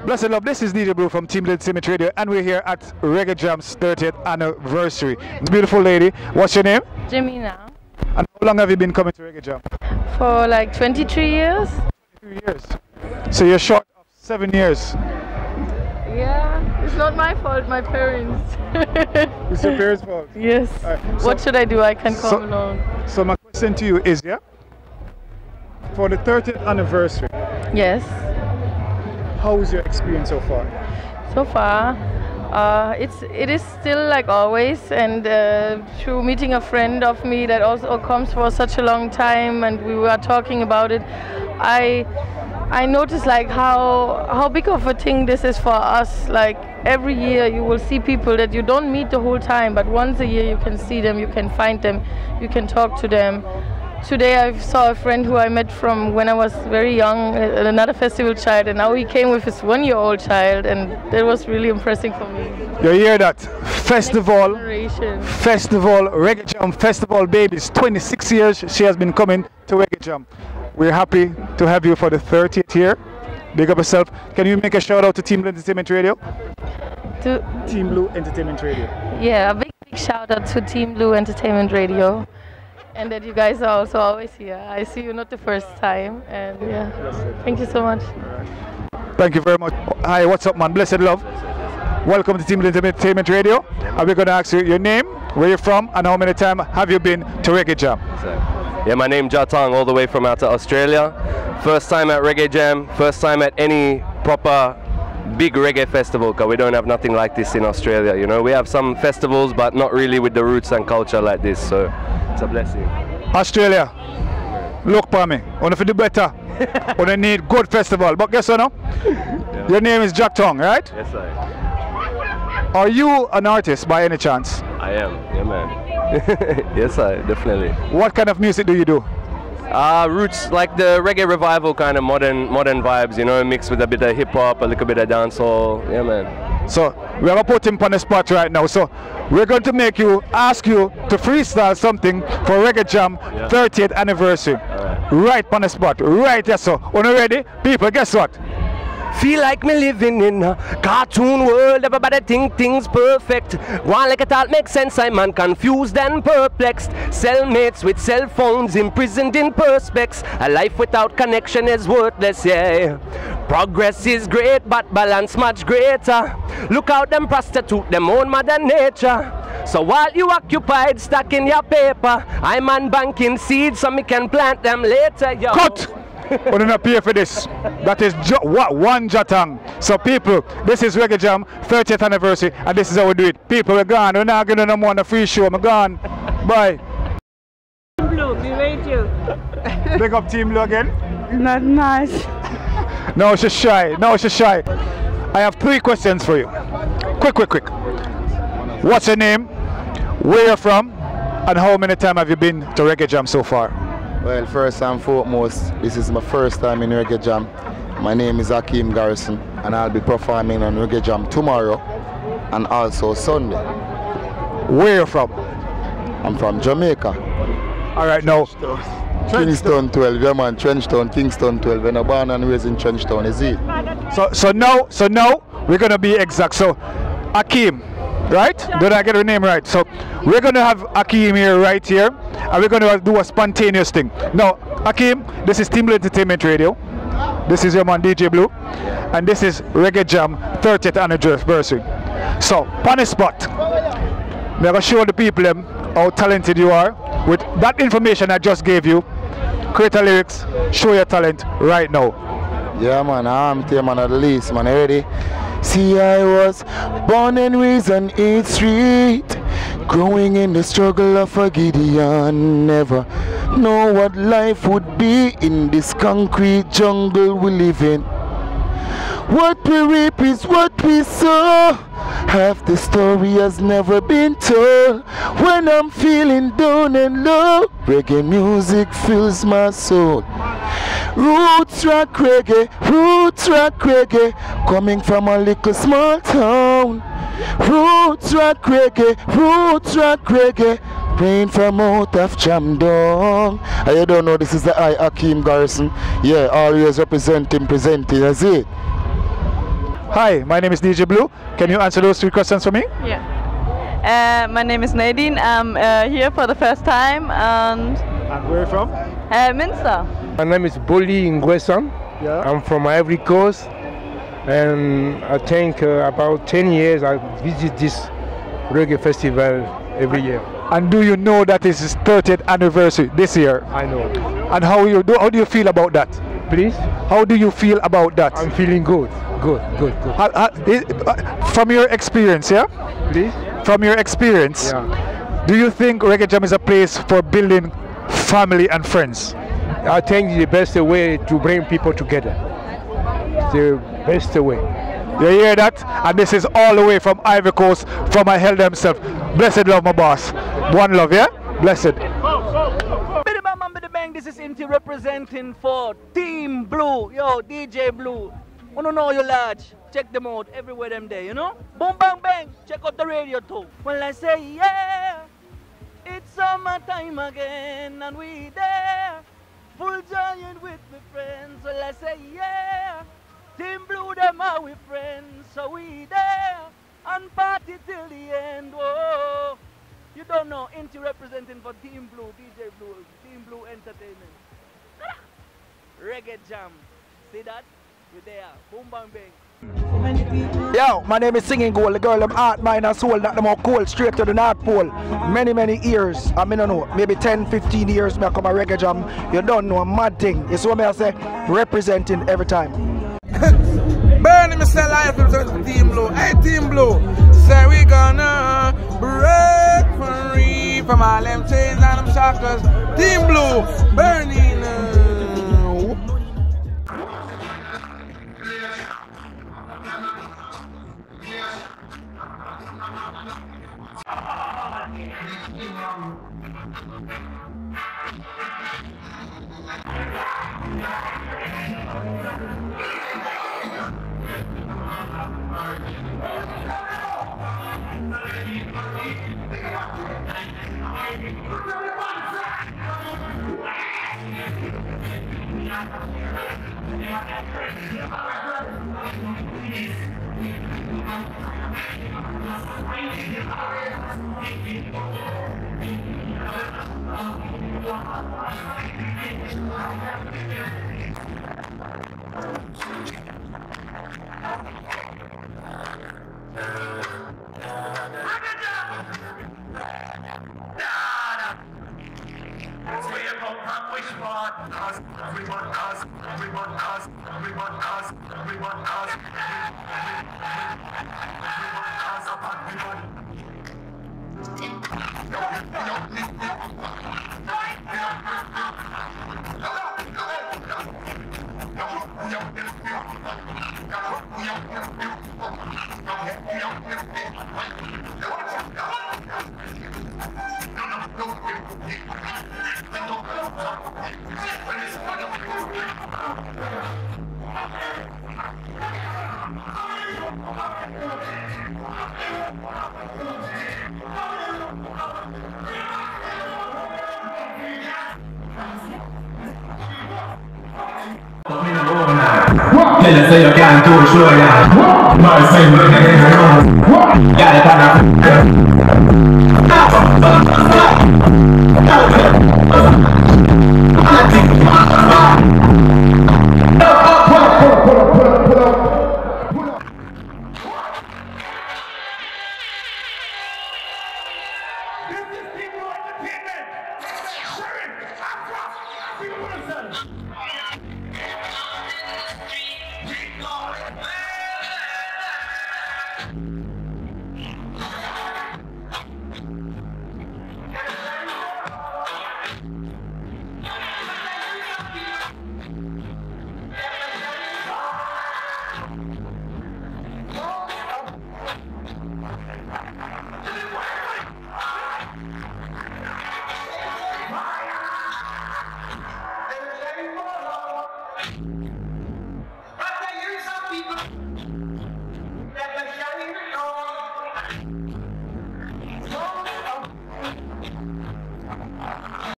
Blessed love, this is DJ Blue from TEAMBLUE Entertainment Radio, and we're here at Reggae Jam's 30th anniversary. Beautiful lady, what's your name? Jamina. And how long have you been coming to Reggae Jam? For like 23 years. 23 years. So you're short of 7 years. Yeah, it's not my fault, my parents. It's your parents' fault? Yes. Right, so what should I do? I can't come alone. So my question to you is, yeah, for the 30th anniversary, Yes. how was your experience so far? So far, it is still like always, and through meeting a friend of me that also comes for such a long time, and we were talking about it, I noticed like how big of a thing this is for us. Like every year you will see people that you don't meet the whole time, but once a year you can see them, you can find them, you can talk to them. Today I saw a friend who I met from when I was very young, another festival child, and now he came with his 1-year-old child, and that was really impressive for me. You hear that? Festival, Reggae Jam Festival babies, 26 years she has been coming to Reggae Jam. We're happy to have you for the 30th year. Big up yourself. Can you make a shout out to TEAMBLUE Entertainment Radio? To TEAMBLUE Entertainment Radio. Yeah, a big shout out to TEAMBLUE Entertainment Radio. And that you guys are also always here. I see you not the first time, and yeah, thank you so much. Thank you very much. Hi, what's up, man? Blessed love. Welcome to TEAMBLUE Entertainment Radio. And we're going to ask you your name, where you're from, and how many times have you been to Reggae Jam? Yeah, my name's Jatang, all the way from out to Australia. First time at Reggae Jam, first time at any proper big reggae festival, because we don't have nothing like this in Australia, you know. We have some festivals, but not really with the roots and culture like this, so it's a blessing. Australia, look for me. I want to do better. I want to need good festival. But guess what, no? Yeah. Your name is Jack Tong, right? Yes, I. Are you an artist by any chance? I am, yeah, man. Yes, I definitely. What kind of music do you do? Roots, like the reggae revival kind of modern vibes, you know, mixed with a bit of hip hop, a little bit of dancehall. Yeah, man. So we're gonna put him on the spot right now. So we're going to ask you to freestyle something for Reggae Jam 30th anniversary. Right on the spot, right there. So when you're ready, people, guess what? Feel like me living in a cartoon world. Everybody think things perfect. One like it all makes sense. I'm man confused and perplexed. Cellmates with cell phones imprisoned in perspex. A life without connection is worthless, yeah. Progress is great, but balance much greater. Look out them prostitute, them own mother nature. So while you occupied stacking your paper, I'm on banking seeds so me can plant them later, yo. Cut! We're not pay for this. That is one Jatang. So people, this is Reggae Jam 30th anniversary, and this is how we do it. People, we're gone. We're not going to no more on a free show. I'm gone. Bye. TEAMBLUE, we wait you. Big up TEAMBLUE again. Not nice. No, she's shy. No, she's shy. I have 3 questions for you. Quick. What's your name? Where you're from? And how many times have you been to Reggae Jam so far? Well, first and foremost, this is my first time in Reggae Jam. My name is Hakeem Garrison, and I'll be performing on Reggae Jam tomorrow and also Sunday. Where you from? I'm from Jamaica. All right, now. Kingston 12, yeah man, Trenchtown, Kingston 12. When I'm born and raised in Trenchtown, is it? So now we're gonna be exact. So Hakeem, right? Did I get your name right? So we're gonna have Hakeem here, right here, and we're gonna do a spontaneous thing. Now, Hakeem, this is TEAMBLUE Entertainment Radio. This is your man DJ Blue, and this is Reggae Jam 30th anniversary. So, on the spot, I'm gonna show the people how talented you are with that information I just gave you. Create a lyrics, show your talent right now. Yeah man, I'm the man of the least, man, ready? See, I was born and raised on 8th Street, growing in the struggle of a Gideon. Never know what life would be in this concrete jungle we live in. What we reap is what we sow. Half the story has never been told. When I'm feeling down and low, reggae music fills my soul. Roots rock reggae, coming from a little small town. Roots rock reggae, praying from out of Jamdong. I don't know, this is the I, Hakeem Garrison. Yeah, always presenting, is it? Hi, my name is DJ Blue. Can you answer those 3 questions for me? Yeah. My name is Nadine. I'm here for the first time and where are you from? Minster. My name is Boli Ngwesan. Yeah. I'm from Ivory Coast, and I think about 10 years I visit this reggae festival every year. And do you know that it's his 30th anniversary this year? I know. And how do you feel about that? Please? How do you feel about that? I'm feeling good. Good. From your experience, yeah? Please? From your experience, do you think Reggae Jam is a place for building family and friends? I think the best way to bring people together. The best way. You hear that? And this is all the way from Ivory Coast, from my hell themselves. Blessed love, my boss. One love, yeah? Blessed. This is Inti representing for Team Blue. Yo, DJ Blue. Wanna know you large? Check them out everywhere them there, you know? Boom bang bang. Check out the radio too. When I say yeah, it's summertime again and we there. Full giant with my friends. Well, I say yeah. Team Blue, them are we friends. So we there and party till the end. Whoa. You don't know, Inti representing for Team Blue, DJ Blue, Team Blue Entertainment. Reggae Jam. See that? We're there. Boom bang bang. Yo, my name is Singing Gold, the girl, them heart, mind and soul, that them all cold, straight to the North Pole. Many years, I mean, I don't know, maybe 10-15 years, me I come a Reggae Jam. You don't know, a mad thing. It's what me I say, representing every time. Burning me say life from Team Blue. Hey Team Blue, say we gonna break free from all them chains and them shackles. Team Blue, burning. Tell us say you can't do it, sure yeah. My same way, gotta This is Team Blue Entertainment.